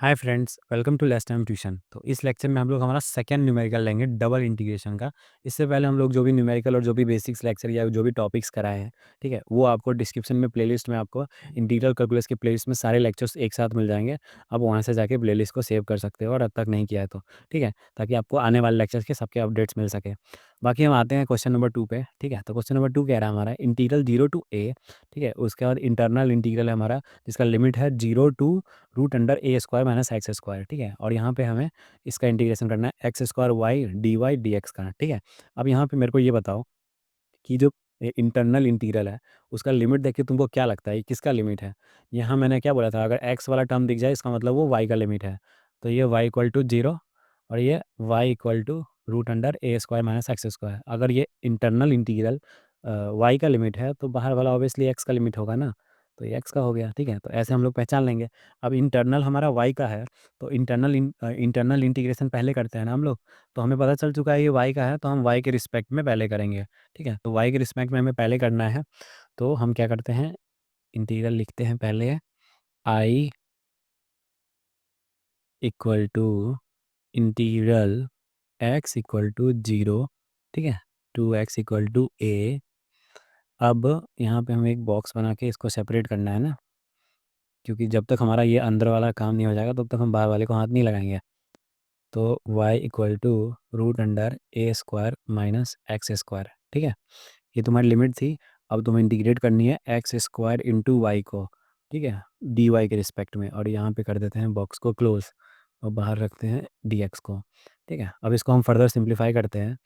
Hi friends, welcome to less time tuition. तो इस lecture में हम लोग हमारा सेकंड न्यूमेरिकल लेंगे, डबल इंटीग्रेशन का। इससे पहले हम लोग जो भी न्यूमेरिकल और जो भी बेसिक्स लेक्चर या जो भी टॉपिक्स कराए हैं, ठीक है, वो आपको डिस्क्रिप्शन में प्लेलिस्ट में आपको इंटीग्रल कैलकुलस के प्लेलिस्ट में सारे लेक्चर्स एक साथ मिल जाएंगे। आप वहाँ से जाके प्लेलिस्ट को सेव कर सकते हो और अब तक नहीं किया है तो, ठीक है, ताकि आपको आने वाले लेक्चर्स के सबके अपडेट्स मिल सके। बाकी हम आते हैं क्वेश्चन नंबर 2 पे। ठीक है, तो क्वेश्चन नंबर 2 कह रहा है हमारा इंटीग्रल 0 to a। ठीक है, उसके बाद इंटरनल इंटीग्रल है हमारा, जिसका लिमिट है 0 to √a² - x²। ठीक है, और यहाँ पे हमें इसका इंटीग्रेशन करना है x² y dy dx का। ठीक है, अब यहाँ पे मेरे को ये बताओ कि जो इंटरनल इंटीग्रल है उसका लिमिट देख के तुमको क्या लगता है, ये किसका लिमिट है? यहाँ मैंने क्या बोला था, अगर x वाला टर्म दिख जाए इसका मतलब वो y का लिमिट है। तो ये y = 0 और ये y √a² - x²। अगर ये इंटरनल इंटीग्रल y का लिमिट है तो बाहर वाला ऑब्वियसली x का लिमिट होगा ना, तो ये x का हो गया। ठीक है, तो ऐसे हम लोग पहचान लेंगे। अब इंटरनल हमारा y का है, तो इंटरनल इंटीग्रेशन पहले करते हैं ना हम लोग। तो हमें पता चल चुका है ये y का है, तो हम y के रिस्पेक्ट में पहले करेंगे। ठीक है, तो y के रिस्पेक्ट में हमें पहले करना है, तो हम क्या करते हैं, इंटीग्रल लिखते हैं पहले i equal to integral x = 0। ठीक है, 2x = a। अब यहाँ पे हमें एक बॉक्स बना के इसको सेपरेट करना है ना, क्योंकि जब तक हमारा ये अंदर वाला काम नहीं हो जाएगा तब तक हम बाहर वाले को हाथ नहीं लगाएंगे। तो y = √a² - x²। ठीक है, ये तुम्हारी लिमिट थी। अब तुम्हें इंटीग्रेट करनी है x² इंटू वाई को। ठीक है, डी वाई के रिस्पेक्ट में, और यहाँ पे कर देते हैं बॉक्स को क्लोज और बाहर रखते हैं डी एक्स को। ठीक है, अब इसको हम फर्दर सिंप्लीफाई करते हैं।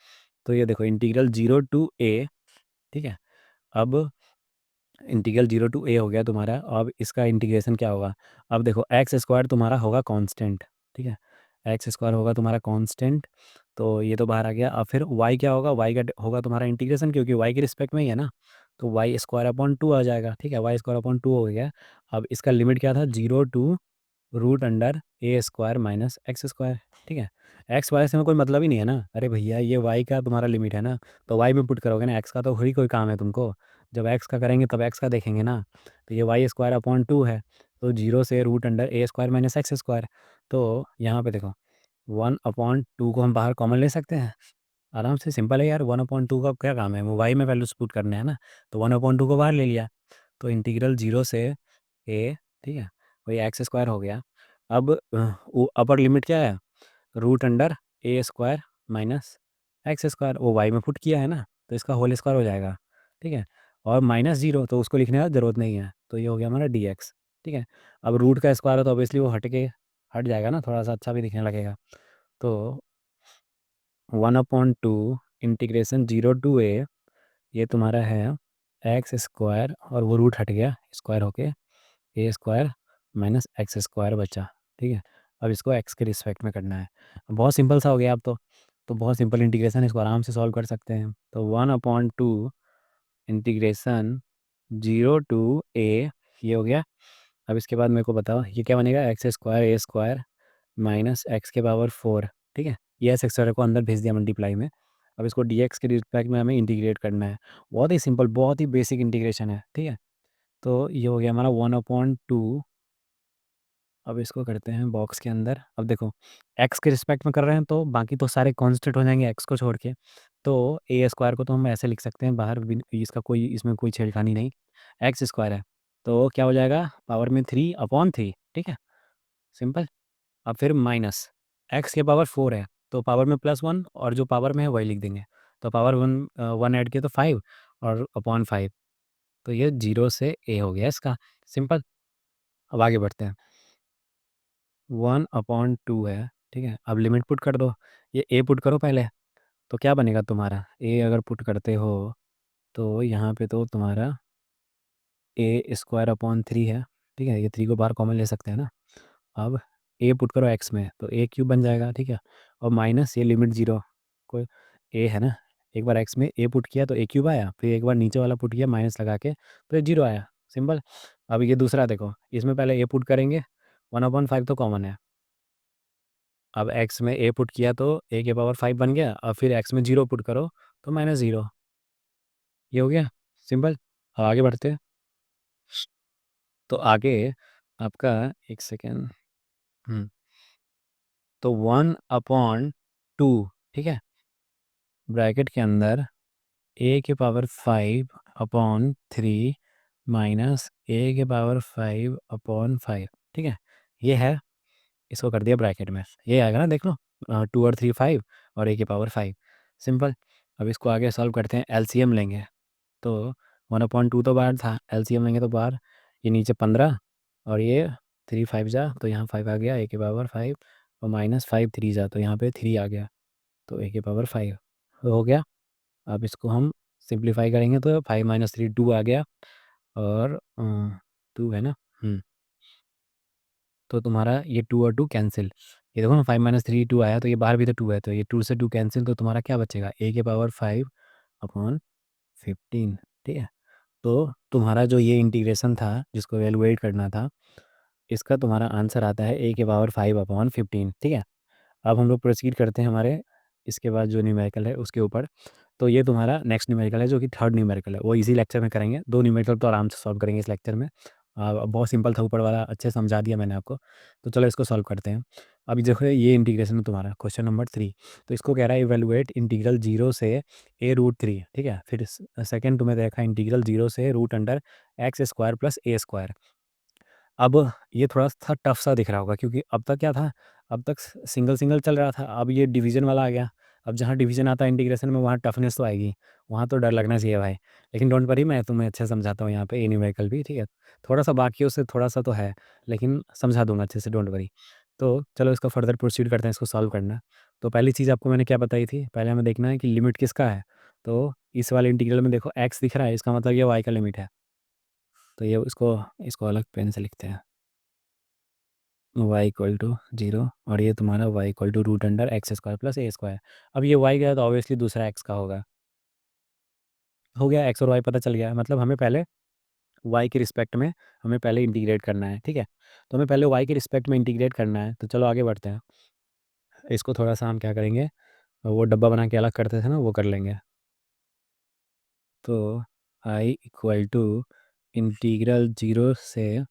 तो ये देखो इंटीग्रल 0 to a। ठीक है, अब इंटीग्रल 0 to a हो गया तुम्हारा। अब इसका इंटीग्रेशन क्या होगा? अब देखो x² तुम्हारा होगा कांस्टेंट। ठीक है, x² होगा तुम्हारा कांस्टेंट, तो ये तो बाहर आ गया। अब फिर y क्या होगा? y का होगा तुम्हारा इंटीग्रेशन, क्योंकि y के रिस्पेक्ट में ही है ना, तो y² / 2 आ जाएगा। ठीक है, y² / 2 हो गया। अब इसका लिमिट क्या था? 0 to √a² - x²। ठीक है, एक्स वाई से में कोई मतलब ही नहीं है ना। अरे भैया, ये वाई का तुम्हारा लिमिट है ना, तो वाई में पुट करोगे ना, एक्स का तो ही कोई काम है तुमको। जब एक्स का करेंगे तब एक्स का देखेंगे ना। तो ये y² / 2 है, तो 0 से √a² - x²। तो यहाँ पे देखो 1/2 को हम बाहर कॉमन ले सकते हैं आराम से। सिंपल है यार, 1/2 का क्या काम है, वो वाई में वैल्यूज पुट करने हैं ना, तो 1/2 को बाहर ले लिया। तो इंटीग्रल 0 से a। ठीक है, वही x² हो गया। अब अपर लिमिट क्या है? √a² - x²। वो वाई में पुट किया है ना, तो इसका होल स्क्वायर हो जाएगा। ठीक है, और -0 तो उसको लिखने का ज़रूरत नहीं है, तो ये हो गया हमारा dx। ठीक है, अब रूट का स्क्वायर है तो ऑब्वियसली वो हट जाएगा ना, थोड़ा सा अच्छा भी दिखने लगेगा। तो 1/2 इंटीग्रेशन 0 to a, ये तुम्हारा है x² और वो रूट हट गया, स्क्वायर होके a² - x² बचा। ठीक है, अब इसको x के रिस्पेक्ट में करना है। बहुत सिंपल सा हो गया अब तो बहुत सिंपल इंटीग्रेशन है, इसको आराम से सॉल्व कर सकते हैं। तो 1/2 इंटीग्रेशन 0 to a, ये हो गया। अब इसके बाद मेरे को बताओ ये क्या बनेगा? x² a² - x⁴। ठीक है, ये x² को अंदर भेज दिया मल्टीप्लाई में। अब इसको dx के रिस्पेक्ट में हमें इंटीग्रेट करना है। बहुत ही सिंपल, बहुत ही बेसिक इंटीग्रेशन है। ठीक है, तो ये हो गया हमारा 1/2। अब इसको करते हैं बॉक्स के अंदर। अब देखो एक्स के रिस्पेक्ट में कर रहे हैं तो बाकी तो सारे कांस्टेंट हो जाएंगे एक्स को छोड़ के। तो a² को तो हम ऐसे लिख सकते हैं बाहर, इसका कोई, इसमें कोई छेड़खानी नहीं। x² है तो क्या हो जाएगा? पावर में 3/3। ठीक है, सिंपल। अब फिर माइनस x⁴ है तो पावर में +1, और जो पावर में है वही लिख देंगे। तो पावर 1 ऐड किया तो 5 और अपॉन 5। तो ये 0 से a हो गया इसका। सिंपल। अब आगे बढ़ते हैं। 1/2 है। ठीक है, अब लिमिट पुट कर दो। ये a पुट करो पहले, तो क्या बनेगा तुम्हारा? a अगर पुट करते हो तो यहाँ पे तो तुम्हारा a² / 3 है। ठीक है, ये 3 को बाहर कॉमन ले सकते हैं ना। अब a पुट करो x में तो a³ बन जाएगा। ठीक है, और माइनस ये लिमिट 0, कोई a है ना, एक बार x में a पुट किया तो a³ आया, फिर एक बार नीचे वाला पुट किया माइनस लगा के तो ये 0 आया। सिंपल। अब ये दूसरा देखो, इसमें पहले a पुट करेंगे, 1/5 तो कॉमन है। अब x में a पुट किया तो a⁵ बन गया, और फिर x में 0 पुट करो तो -0। ये हो गया सिंपल। अब आगे बढ़ते हैं। तो आगे आपका, एक सेकेंड, हम्म तो 1/2, ठीक है, ब्रैकेट के अंदर a⁵ माइनस a⁵5/5, ठीक है, ये है। इसको कर दिया ब्रैकेट में, ये आएगा ना, देख लो, 2 और 3 5 और a⁵5, सिंपल। अब इसको आगे सॉल्व करते हैं, एलसीएम लेंगे तो 1/2 तो बाहर था, एलसीएम लेंगे तो बाहर, ये नीचे 15 और ये 3 5 जा तो यहाँ 5 आ गया a⁵5, और -5 3 जा तो यहाँ पे 3 आ गया, तो a⁵5 हो गया। अब इसको हम सिंप्लीफाई करेंगे तो 5 - 3 2 आ गया, और 2 है ना। तो तुम्हारा ये 2 और 2 कैंसिल, ये देखो ना, 5 - 3 2 आया, तो ये बाहर भी तो 2 है, तो ये 2 से 2 कैंसिल, तो तुम्हारा क्या बचेगा, a⁵5/15, ठीक है। तो तुम्हारा जो ये इंटीग्रेशन था जिसको वैल्यूएट करना था, इसका तुम्हारा आंसर आता है a⁵5/15, ठीक है। अब हम लोग प्रोसीड करते हैं हमारे इसके बाद जो न्यूमेरिकल है उसके ऊपर। तो ये तुम्हारा नेक्स्ट न्यूमेरिकल है जो कि थर्ड न्यूमेरिकल है, वो इसी लेक्चर में करेंगे, 2 न्यूमेरिकल तो आराम से सॉल्व करेंगे इस लेक्चर में। बहुत सिंपल था, ऊपर वाला अच्छे से समझा दिया मैंने आपको। तो चलो इसको सॉल्व करते हैं। अभी देखो ये इंटीग्रेशन है तुम्हारा, क्वेश्चन नंबर 3। तो इसको कह रहा है इवेलुएट इंटीग्रल 0 से a√3, ठीक है। फिर सेकंड तुम्हें देखा इंटीग्रल 0 से √x² + a²। अब ये थोड़ा-सा टफ सा दिख रहा होगा, क्योंकि अब तक क्या था, अब तक सिंगल सिंगल चल रहा था, अब ये डिवीज़न वाला आ गया। अब जहाँ डिवीज़न आता है इंटीग्रेशन में, वहाँ टफनेस तो आएगी, वहाँ तो डर लगना चाहिए भाई। लेकिन डोंट वरी, मैं तुम्हें अच्छे से समझाता हूँ यहाँ पे, ए न्यूमेरिकल भी, ठीक है। थोड़ा-सा बाकी है, उससे थोड़ा-सा तो है, लेकिन समझा दूँगा अच्छे से, डोंट वरी। तो चलो इसको फर्दर प्रोसीड करते हैं, इसको सॉल्व करना। तो पहली चीज़ आपको मैंने क्या बताई थी, पहले हमें देखना है कि लिमिट किसका है। तो इस वाले इंटीग्रल में देखो x दिख रहा है, इसका मतलब ये y का लिमिट है। तो ये इसको इसको अलग पेन से लिखते हैं, y = 0, और ये तुम्हारा y √x² + a²। अब ये y गया तो ऑब्वियसली दूसरा x का होगा, हो गया, x और y पता चल गया। मतलब हमें पहले y के रिस्पेक्ट में हमें पहले इंटीग्रेट करना है, ठीक है। तो हमें पहले y के रिस्पेक्ट में इंटीग्रेट करना है, तो चलो आगे बढ़ते हैं। इसको थोड़ा सा हम क्या करेंगे, वो डब्बा बना के अलग करते थे ना, वो कर लेंगे। तो i = इंटीग्रल 0 से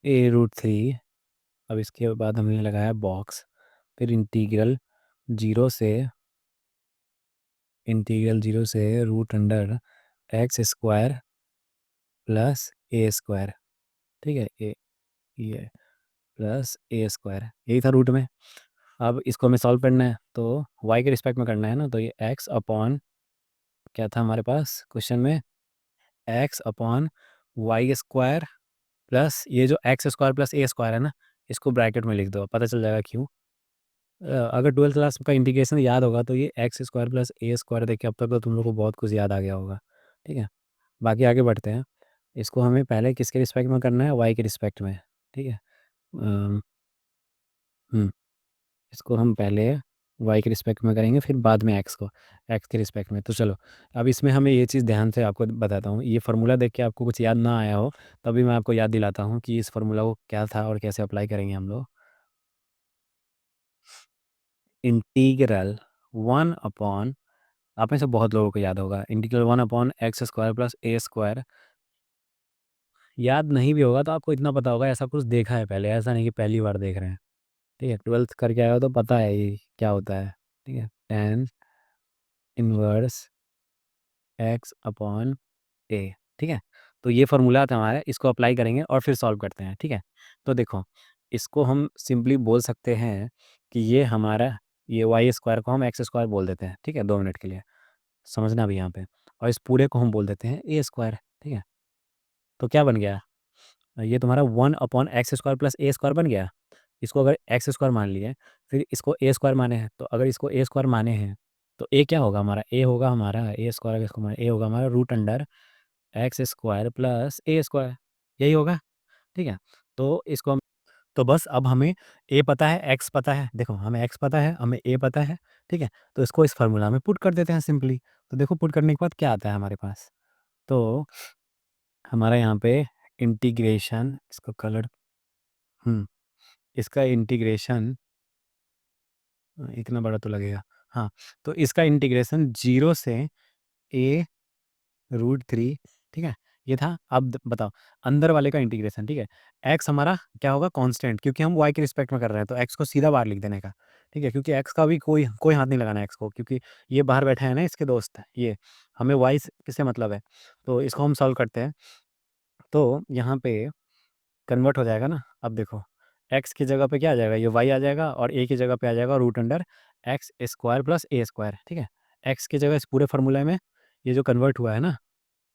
a√3, अब इसके बाद हमने लगाया बॉक्स, फिर इंटीग्रल 0 से √x² + a², ठीक है, ये +a², यही था रूट में। अब इसको हमें सॉल्व करना है, तो y के रिस्पेक्ट में करना है ना, तो ये x अपॉन, क्या था हमारे पास क्वेश्चन में, x/y² प्लस ये जो x² + a² है ना, इसको ब्रैकेट में लिख दो, पता चल जाएगा क्यों। अगर 12th क्लास का इंटीग्रेशन याद होगा तो ये x² + a² देख के अब तक तो तुम लोग को बहुत कुछ याद आ गया होगा, ठीक है। बाकी आगे बढ़ते हैं। इसको हमें पहले किसके रिस्पेक्ट में करना है, y के रिस्पेक्ट में, ठीक है। अम, हम्म इसको हम पहले y के रिस्पेक्ट में करेंगे, फिर बाद में x के रिस्पेक्ट में। तो चलो, अब इसमें हमें ये चीज़ ध्यान से आपको बताता हूँ, ये फार्मूला देख के आपको कुछ याद ना आया हो, तभी मैं आपको याद दिलाता हूँ कि इस फार्मूला को क्या था और कैसे अप्लाई करेंगे हम लोग। इंटीग्रल 1/, आप में से बहुत लोगों को याद होगा, इंटीग्रल 1/x² + a²। याद नहीं भी होगा तो आपको इतना पता होगा, ऐसा कुछ देखा है पहले, ऐसा नहीं कि पहली बार देख रहे हैं, ठीक है। 12th करके आया हो तो पता है ये क्या होता है, ठीक है। tan−1/x/a, ठीक है। तो ये फार्मूला था हमारा, इसको अप्लाई करेंगे और फिर सॉल्व करते हैं, ठीक है। तो देखो, इसको हम सिंपली बोल सकते हैं कि ये हमारा, ये y² को हम x² बोल देते हैं, ठीक है, 2 मिनट के लिए समझना भी यहाँ पे, और इस पूरे को हम बोल देते हैं a², ठीक है। तो क्या बन गया, ये तुम्हारा 1/x² + a² बन गया। इसको अगर x² मान लिए, फिर इसको a² माने हैं, तो अगर इसको a² माने हैं तो a क्या होगा हमारा, a होगा हमारा a², अगर इसको माने a होगा हमारा √x² + a², यही होगा, ठीक है। तो इसको हम, तो बस अब हमें a पता है, x पता है, देखो हमें x पता है, हमें a पता है, ठीक है। तो इसको इस फार्मूला में पुट कर देते हैं सिंपली। तो देखो पुट करने के बाद क्या आता है हमारे पास, तो हमारा यहाँ पे इंटीग्रेशन, इसको कलर, हम्म इसका इंटीग्रेशन, इतना बड़ा तो लगेगा, हाँ। तो इसका इंटीग्रेशन 0 से a√3, ठीक है, ये था। अब बताओ अंदर वाले का इंटीग्रेशन, ठीक है। एक्स हमारा क्या होगा, कांस्टेंट, क्योंकि हम वाई के रिस्पेक्ट में कर रहे हैं तो एक्स को सीधा बाहर लिख देने का, ठीक है, क्योंकि एक्स का भी कोई कोई हाथ नहीं लगाना है एक्स को, क्योंकि ये बाहर बैठा है ना इसके दोस्त, ये हमें वाई किससे मतलब है। तो इसको हम सॉल्व करते हैं, तो यहाँ पे कन्वर्ट हो जाएगा ना। अब देखो एक्स की जगह पे क्या आ जाएगा, ये वाई आ जाएगा, और ए की जगह पे आ जाएगा root under x square plus a square, ठीक है। एक्स की जगह इस पूरे फार्मूला में ये जो कन्वर्ट हुआ है ना,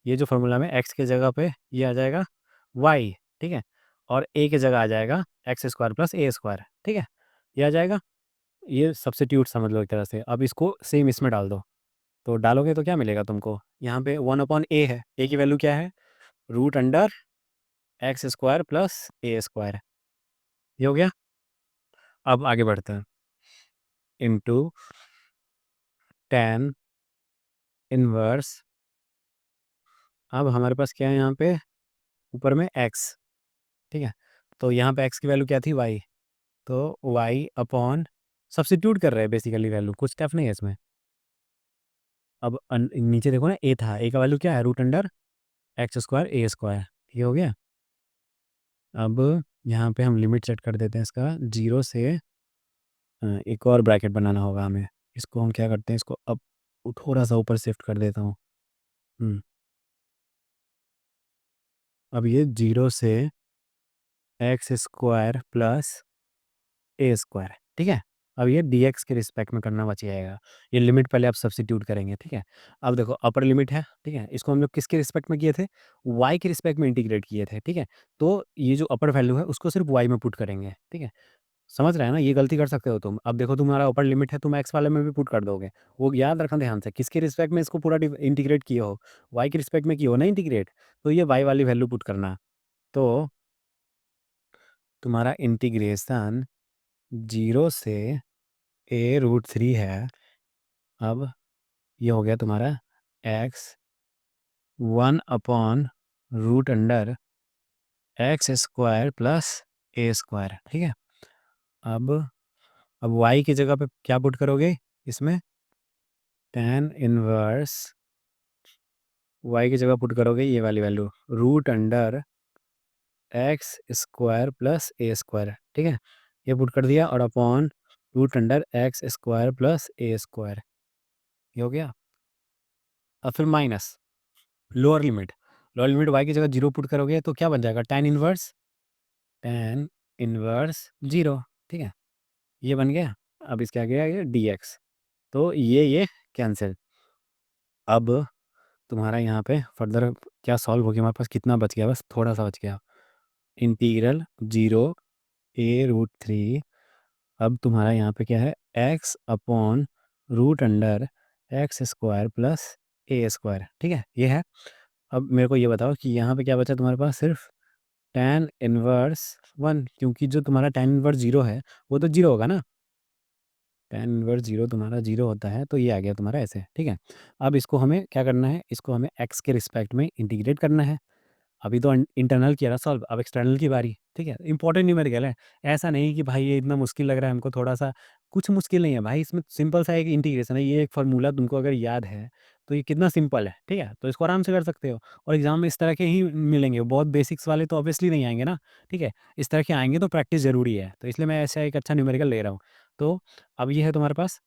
ये जो फार्मूला में एक्स की जगह पे ये आ जाएगा वाई, ठीक है, और ए की जगह आ जाएगा x square plus a square, ठीक है। ये आ जाएगा, ये सब्स्टिट्यूट समझ लो एक तरह से। अब इसको सेम इसमें डाल दो, तो डालोगे तो क्या मिलेगा तुमको, यहाँ पे 1/a है, ए की वैल्यू क्या है, root under x square plus a square. ये हो गया। अब आगे बढ़ते हैं, इंटू टेन इनवर्स। अब हमारे पास क्या है यहाँ पे, ऊपर में एक्स, ठीक है, तो यहाँ पे एक्स की वैल्यू क्या थी, वाई, तो वाई अपॉन, सब्स्टिट्यूट कर रहे हैं बेसिकली वैल्यू, कुछ स्टेप नहीं है इसमें। अब नीचे देखो ना, ए था, ए का वैल्यू क्या है, रूट अंडर एक्स स्क्वायर ए स्क्वायर। ये हो गया। अब यहाँ पे हम लिमिट सेट कर देते हैं इसका, जीरो से एक और ब्रैकेट बनाना होगा हमें। इसको हम क्या करते हैं, इसको अब थोड़ा सा ऊपर शिफ्ट कर देता हूँ। अब ये जीरो से x square plus a square, ठीक है। अब ये डी एक्स के रिस्पेक्ट में करना बच जाएगा। ये लिमिट पहले आप सब्स्टिट्यूट करेंगे, ठीक है। अब देखो अपर लिमिट है, ठीक है, इसको हम लोग किसके रिस्पेक्ट में किए थे, वाई के रिस्पेक्ट में इंटीग्रेट किए थे, ठीक है। तो ये जो अपर वैल्यू है उसको सिर्फ वाई में पुट करेंगे, ठीक है। समझ रहे हैं ना, ये गलती कर सकते हो तुम। अब देखो तुम्हारा अपर लिमिट है, तुम एक्स वाले में भी पुट कर दोगे, वो याद रखना ध्यान से, किसके रिस्पेक्ट में इसको पूरा इंटीग्रेट किए हो, वाई के रिस्पेक्ट में किए हो ना इंटीग्रेट, तो ये वाई वाली वैल्यू पुट करना। तो तुम्हारा इंटीग्रेशन जीरो से ए रूट थ्री है। अब ये हो गया तुम्हारा x 1/, root under x square plus a square, ठीक है। अब अब वाई की जगह पे क्या पुट करोगे इसमें, टेन इनवर्स वाई की जगह पुट करोगे ये वाली value, root under x square plus a square, ठीक है। ये पुट कर दिया, और upon root under x square plus a square. ये हो गया। अब फिर माइनस लोअर लिमिट वाई की जगह जीरो पुट करोगे तो क्या बन जाएगा, टेन इनवर्स जीरो, ठीक है। ये बन गया। अब इसके आगे आ गया डी एक्स, तो ये कैंसिल। अब तुम्हारा यहाँ पे फर्दर क्या सॉल्व हो गया, हमारे पास कितना बच गया, बस थोड़ा सा बच गया, integral zero a root three. अब तुम्हारा यहाँ पे क्या है, x upon root under x square plus a square, ठीक है, ये है। अब मेरे को ये बताओ कि यहाँ पे क्या बचा तुम्हारे पास, सिर्फ tan इनवर्स वन, क्योंकि जो तुम्हारा tan इनवर्स जीरो है वो तो जीरो होगा ना, tan इनवर्स जीरो तुम्हारा जीरो होता है, तो ये आ गया तुम्हारा ऐसे, ठीक है। अब इसको हमें क्या करना है, इसको हमें x के रिस्पेक्ट में इंटीग्रेट करना है। अभी तो इंटरनल किया ना सॉल्व, अब एक्सटर्नल की बारी, ठीक है। इंपॉर्टेंट न्यूमेरिकल है, ऐसा नहीं कि भाई ये इतना मुश्किल लग रहा है हमको, थोड़ा सा कुछ मुश्किल नहीं है भाई, इसमें सिंपल सा एक इंटीग्रेशन है, ये एक फार्मूला तुमको अगर याद है तो ये कितना सिंपल है, ठीक है, तो इसको आराम से कर सकते हो। और एग्जाम में इस तरह के ही मिलेंगे, बहुत बेसिक्स वाले तो ऑब्वियसली नहीं आएंगे ना, ठीक है, इस तरह के आएंगे तो प्रैक्टिस जरूरी है, तो इसलिए मैं ऐसा एक अच्छा न्यूमेरिकल ले रहा हूँ। तो अब ये है तुम्हारे पास,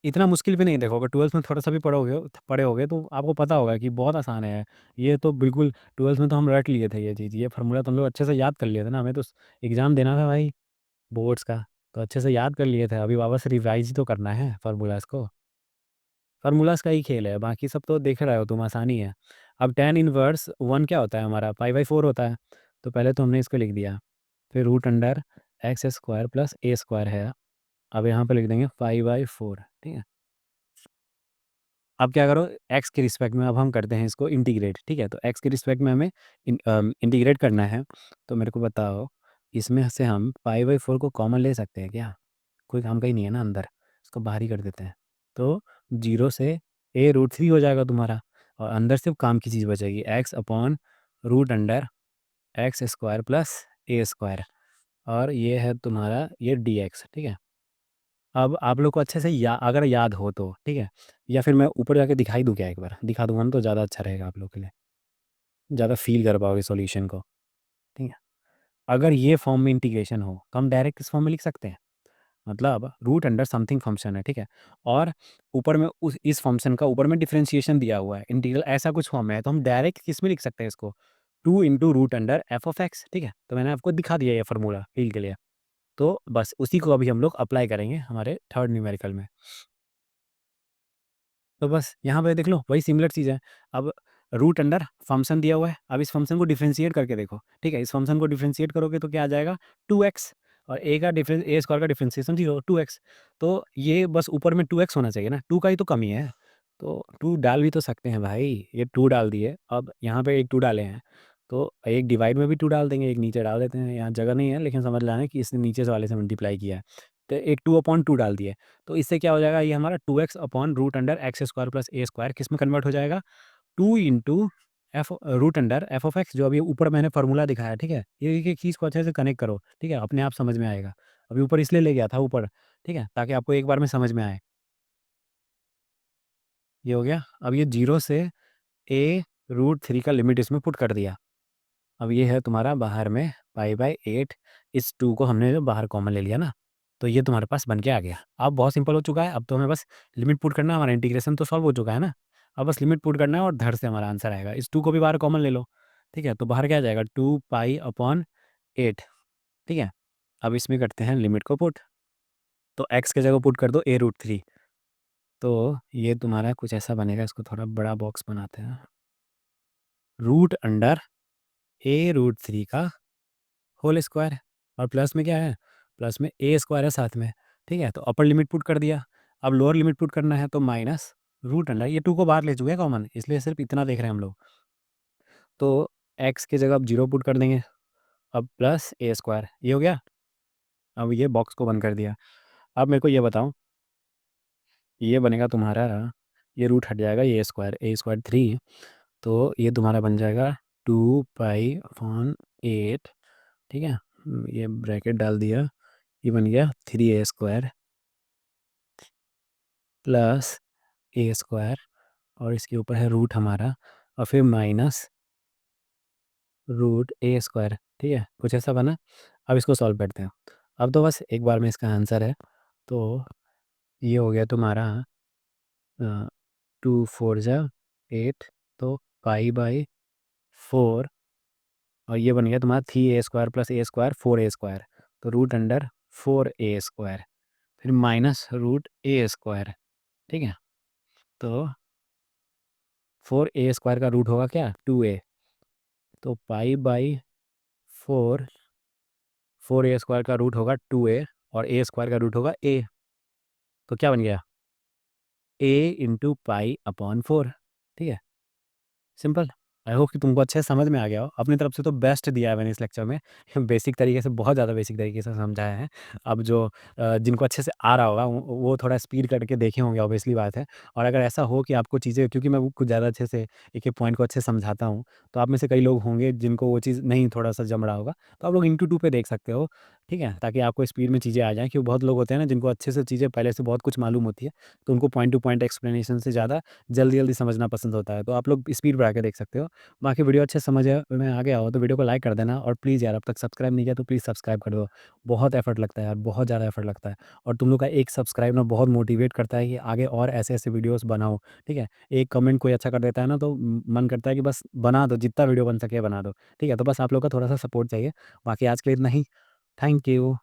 इतना मुश्किल भी नहीं, देखोगे ट्वेल्थ में थोड़ा सा भी पढ़े होगे तो आपको पता होगा कि बहुत आसान है। ये तो बिल्कुल ट्वेल्थ में तो हम रट लिए थे ये चीज़, ये फार्मूला तो हम लोग अच्छे से याद कर लिए थे ना, हमें तो एग्ज़ाम देना था भाई बोर्ड्स का, तो अच्छे से याद कर लिए थे, अभी वापस रिवाइज तो करना है फार्मूलाज को। फार्मूलाज का ही खेल है, बाकी सब तो देख रहे हो तुम, आसानी है। अब टेन इनवर्स वन क्या होता है हमारा, 5/4 होता है, तो पहले तो हमने इसको लिख दिया, फिर root under x square plus a square है, अब यहाँ पे लिख देंगे 5/4, ठीक है। अब क्या करो, एक्स के रिस्पेक्ट में अब हम करते हैं इसको इंटीग्रेट, ठीक है, तो एक्स के रिस्पेक्ट में हमें इंटीग्रेट करना है। तो मेरे को बताओ, इसमें से हम 5/4 को कॉमन ले सकते हैं क्या, कोई काम का ही नहीं है ना अंदर, इसको बाहर ही कर देते हैं। तो जीरो से ए रूट थ्री हो जाएगा तुम्हारा, और अंदर सिर्फ काम की चीज़ बचेगी, x upon root under x square plus a square, और ये है तुम्हारा ये डी एक्स, ठीक है। अब आप लोग को अच्छे से अगर याद हो तो ठीक है, या फिर मैं ऊपर जाके दिखाई दूँ क्या, एक बार दिखा दूंगा ना तो ज़्यादा अच्छा रहेगा आप लोग के लिए। ज़्यादा फील कर पाओगे सॉल्यूशन को। ठीक है, अगर ये फॉर्म में इंटीग्रेशन हो तो हम डायरेक्ट इस फॉर्म में लिख सकते हैं। मतलब रूट अंडर समथिंग फंक्शन है, ठीक है, और ऊपर में उस इस फंक्शन का ऊपर में डिफरेंशिएशन दिया हुआ है, इंटीग्रल ऐसा कुछ फॉर्म है, तो हम डायरेक्ट किस में लिख सकते हैं इसको, 2 × रूट अंडर f(x), ठीक है। तो मैंने आपको दिखा दिया ये फार्मूला फील के लिए। तो बस उसी को अभी हम लोग अप्लाई करेंगे हमारे थर्ड न्यूमेरिकल में। तो बस यहाँ पे देख लो वही सिमिलर चीज़ है। अब रूट अंडर फंक्शन दिया हुआ है, अब इस फंक्शन को डिफरेंशिएट करके देखो, ठीक है। इस फंक्शन को डिफरेंशिएट करोगे तो क्या आ जाएगा, 2x, और ए का डिफरेंस ए स्क्वायर का डिफरेंशिएशन 0, 2x। तो ये बस ऊपर में 2x होना चाहिए ना, 2 का ही तो कमी है। तो 2 डाल भी तो सकते हैं भाई, ये 2 डाल दिए, अब यहाँ पे एक 2 डाले हैं, तो एक डिवाइड में भी 2 डाल देंगे, एक नीचे डाल देते हैं, यहाँ जगह नहीं है लेकिन समझ लाना कि इसने नीचे से वाले से मल्टीप्लाई किया है, तो एक 2/2 डाल दिए। तो इससे क्या हो जाएगा, ये हमारा 2x/√x² प्लस ए स्क्वायर किस में कन्वर्ट हो जाएगा, 2 × f√√f(x), जो अभी ऊपर मैंने फार्मूला दिखाया, ठीक है। ये एक चीज़ को अच्छे से कनेक्ट करो, ठीक है, अपने आप समझ में आएगा। अभी ऊपर इसलिए ले गया था ऊपर, ठीक है, ताकि आपको एक बार में समझ में आए। ये हो गया। अब ये 0 से a√3 का लिमिट इसमें पुट कर दिया। अब ये है तुम्हारा बाहर में π/8, इस 2 को हमने जो बाहर कॉमन ले लिया ना, तो ये तुम्हारे पास बन के आ गया। अब बहुत सिंपल हो चुका है, अब तो हमें बस लिमिट पुट करना है, हमारा इंटीग्रेशन तो सॉल्व हो चुका है ना। अब बस लिमिट पुट करना है और धड़ से हमारा आंसर आएगा। इस 2 को भी बाहर कॉमन ले लो, ठीक है, तो बाहर क्या आ जाएगा, 2π/8, ठीक है। अब इसमें करते हैं लिमिट को पुट, तो x के जगह पुट कर दो a√3, तो ये तुम्हारा कुछ ऐसा बनेगा। इसको थोड़ा बड़ा बॉक्स बनाते हैं, रूट अंडर a√3 का होल स्क्वायर, और प्लस में क्या है, प्लस में ए स्क्वायर है साथ में, ठीक है। तो अपर लिमिट पुट कर दिया, अब लोअर लिमिट पुट करना है, तो माइनस रूट अंडर, ये 2 को बाहर ले चुके हैं कॉमन, इसलिए सिर्फ इतना देख रहे हैं हम लोग। तो x की जगह अब 0 पुट कर देंगे, अब प्लस ए स्क्वायर, ये हो गया। अब ये बॉक्स को बंद कर दिया। अब मेरे को ये बताओ, ये बनेगा तुम्हारा, ये रूट हट जाएगा, ये ए स्क्वायर 3, तो ये तुम्हारा बन जाएगा 2π/8, ठीक है। ये ब्रैकेट डाल दिया, ये बन गया 3a² प्लस ए स्क्वायर, और इसके ऊपर है रूट हमारा, और फिर माइनस रूट ए स्क्वायर, ठीक है, कुछ ऐसा बना। अब इसको सॉल्व करते हैं, अब तो बस एक बार में इसका आंसर है। तो ये हो गया तुम्हारा 2 4 8, तो π/4, और ये बन गया तुम्हारा 3a² प्लस a² 4a², तो रूट अंडर 4a², फिर माइनस रूट a², ठीक है। तो 4a² का रूट होगा क्या, 2a, तो π/4, 4a² का रूट होगा 2a, और a² का रूट होगा a, तो क्या बन गया, a × π/4, ठीक है, सिंपल। आई होप कि तुमको अच्छे से समझ में आ गया हो। अपनी तरफ से तो बेस्ट दिया है मैंने इस लेक्चर में, बेसिक तरीके से, बहुत ज़्यादा बेसिक तरीके से समझाया है। अब जो जिनको अच्छे से आ रहा होगा वो थोड़ा स्पीड करके देखे होंगे, ऑब्वियसली बात है। और अगर ऐसा हो कि आपको चीज़ें, क्योंकि मैं वो कुछ ज़्यादा अच्छे से एक एक पॉइंट को अच्छे से समझाता हूँ, तो आप में से कई लोग होंगे जिनको वो चीज़ नहीं थोड़ा सा जम रहा होगा, तो आप लोग इंटू 2 पे देख सकते हो, ठीक है, ताकि आपको स्पीड में चीज़ें आ जाएँ। क्योंकि बहुत लोग होते हैं ना जिनको अच्छे से चीज़ें पहले से बहुत कुछ मालूम होती है, तो उनको पॉइंट टू पॉइंट एक्सप्लेनेशन से ज़्यादा जल्दी जल्दी समझना पसंद होता है, तो आप लोग स्पीड बढ़ा के देख सकते हो। बाकी वीडियो अच्छे से समझ में आ गया हो तो वीडियो को लाइक कर देना, और प्लीज़ यार अब तक सब्सक्राइब नहीं किया तो प्लीज़ सब्सक्राइब कर दो। बहुत एफर्ट लगता है यार, बहुत ज़्यादा एफर्ट लगता है, और तुम लोग का एक सब्सक्राइब ना बहुत मोटिवेट करता है कि आगे और ऐसे ऐसे वीडियोस बनाओ, ठीक है। एक कमेंट कोई अच्छा कर देता है ना, तो मन करता है कि बस बना दो, जितना वीडियो बन सके बना दो, ठीक है। तो बस आप लोग का थोड़ा सा सपोर्ट चाहिए। बाकी आज के लिए इतना ही। Thank you.